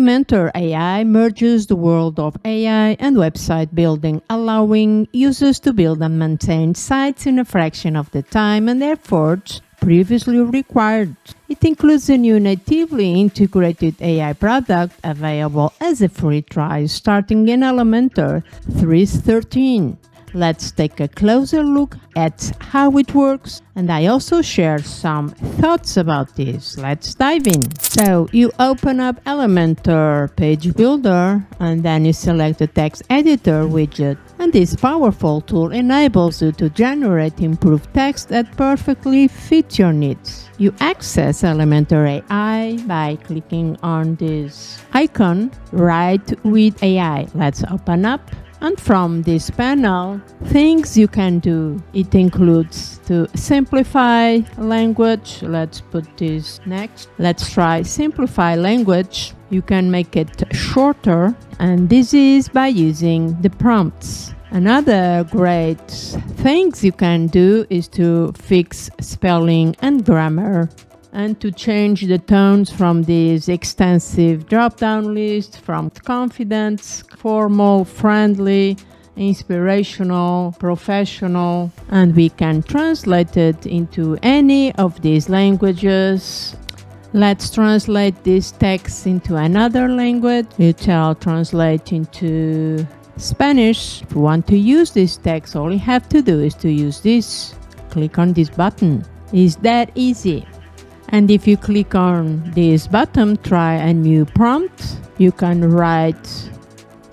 Elementor AI merges the world of AI and website building, allowing users to build and maintain sites in a fraction of the time and effort previously required. It includes a new natively integrated AI product available as a free trial starting in Elementor 3.13. Let's take a closer look at how it works, and I also share some thoughts about this. Let's dive in. So you open up Elementor Page Builder and then you select the text editor widget, and this powerful tool enables you to generate improved text that perfectly fits your needs. You access Elementor AI by clicking on this icon, Write with AI. Let's open up. And from this panel, things you can do. It includes to simplify language. Let's put this next. Let's try simplify language. You can make it shorter, and this is by using the prompts. Another great things you can do is to fix spelling and grammar, and to change the tones from this extensive drop-down list from confidence, formal, friendly, inspirational, professional, and we can translate it into any of these languages. Let's translate this text into another language. It shall translate into Spanish. If you want to use this text, all you have to do is to use this. Click on this button. It's that easy. And if you click on this button, try a new prompt. You can write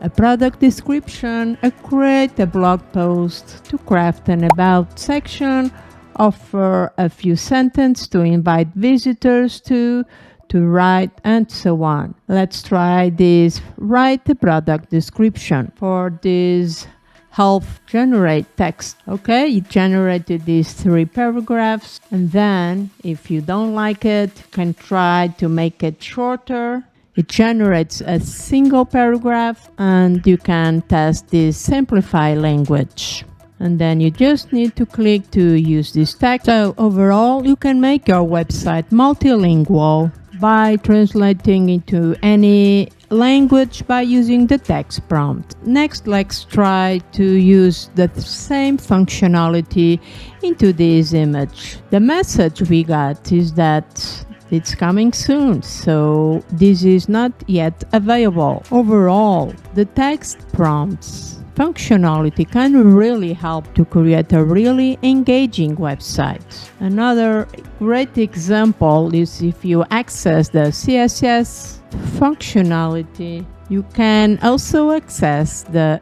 a product description, create a blog post, to craft an about section, offer a few sentences to invite visitors to write, and so on. Let's try this. Write a product description. For this, help generate text. Okay, it generated these 3 paragraphs, and then if you don't like it, you can try to make it shorter. It generates a single paragraph, and you can test this simplify language. And then you just need to click to use this text. So overall, you can make your website multilingual by translating into any language by using the text prompt. Next, let's try to use the same functionality into this image. The message we got is that it's coming soon, so this is not yet available. Overall, the text prompts functionality can really help to create a really engaging website. Another great example is if you access the CSS functionality, you can also access the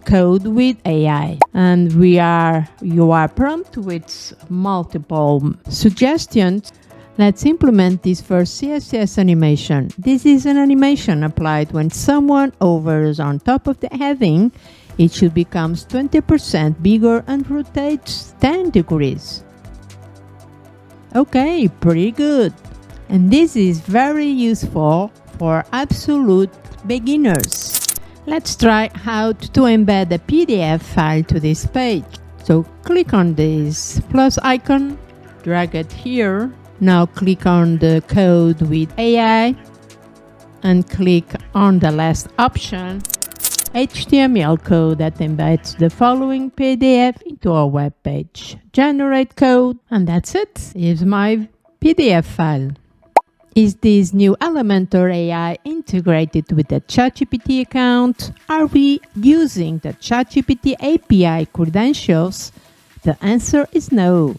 code with AI, and you are prompted with multiple suggestions. Let's implement this first CSS animation. This is an animation applied when someone hovers on top of the heading. It should become 20% bigger and rotates 10 degrees. Okay, pretty good. And this is very useful for absolute beginners. Let's try how to embed a PDF file to this page. So click on this plus icon, drag it here. Now click on the code with AI and click on the last option, HTML code that embeds the following PDF into our web page. Generate code, and that's it. Here's my PDF file. Is this new Elementor AI integrated with the ChatGPT account? Are we using the ChatGPT API credentials? The answer is no.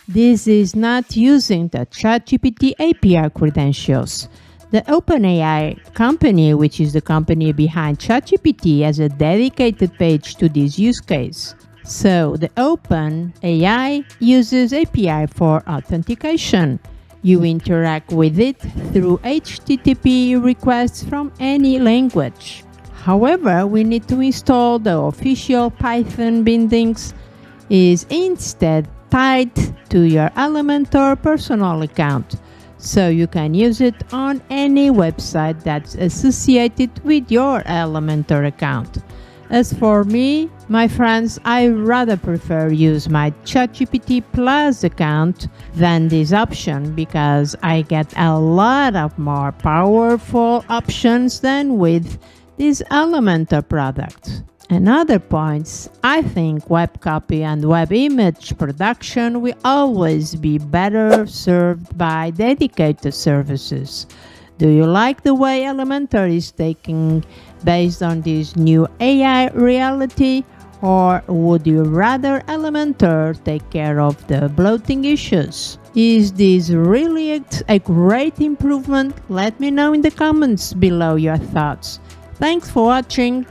This is not using the ChatGPT API credentials. The OpenAI company, which is the company behind ChatGPT, has a dedicated page to this use case. So the OpenAI uses API for authentication. You interact with it through HTTP requests from any language. However, we need to install the official Python bindings is instead tied to your Elementor personal account, so you can use it on any website that's associated with your Elementor account. As for me, my friends, I rather prefer use my ChatGPT Plus account than this option because I get a lot of more powerful options than with this Elementor product. Another points, I think web copy and web image production will always be better served by dedicated services. Do you like the way Elementor is taking based on this new AI reality? Or would you rather Elementor take care of the bloating issues? Is this really a great improvement? Let me know in the comments below your thoughts. Thanks for watching.